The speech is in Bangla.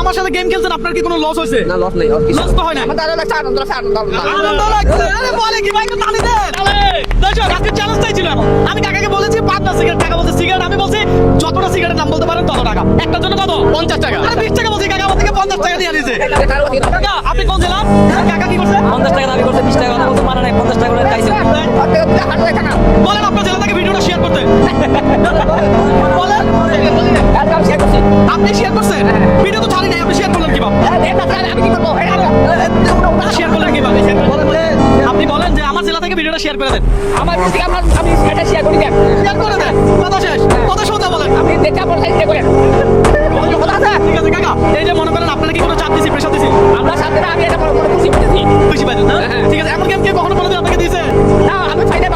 আমার সাথে গেম খেলছেন, আপনার কি কোনো লস হয়েছে? না লস নাই, লস তো হয় না। আমার দাদা লাগছে আনন্দ লাগছে, আনন্দ আনন্দ লাগছে। আরে বলে কি ভাই, একটু তালি দেন। দর্শক, আজকে চ্যালেঞ্জটাই ছিল এমন। আমি কাকাকে বলেছি 5 সিগারেট, কাকা বলছে সিগারেট, আমি বলছি যতটা সিগারেটের নাম বলতে পারেন তত টাকা। একটার জন্য কত? 50 টাকা। আরে 20 টাকা বলছি, কাকা আমার থেকে 50 টাকা দিয়ে দিয়েছে। কাকা আপনি কোন জেলা? কাকা কি করছে? 50 টাকা দাবি করছে, 20 টাকা কথা বলছে, মানে নাই 50 টাকা করে চাইছে। বলেন আপনার জেলা থেকে ভিডিওটা শেয়ার করতে। বলেন আপনি শেয়ার করছেন? ভিডিও তো ছাড়ি নাই, আপনি শেয়ার করলেন কিভাবে? শেয়ার করলেন কিভাবে? আপনি বলেন যে আমার জেলা থেকে ভিডিওটা শেয়ার করে দেন। আমার দিকে আমি এটা শেয়ার করি দেন, শেয়ার করে দেন। কথা শেষ, কথা সোজা বলেন। আপনি দেখে আপনার সাইড করেন। কথা আছে, ঠিক আছে কাকা, এই যে মনে করেন আপনারা কি কোনো চাপ দিছি, প্রেশার দিছি? আমরা সাথে আমি এটা মনে খুশি পেতেছি। খুশি পাইছেন না? ঠিক আছে, এমন গেম কে কখনো বলে আপনাকে দিয়েছে? না আমি ফাইনাল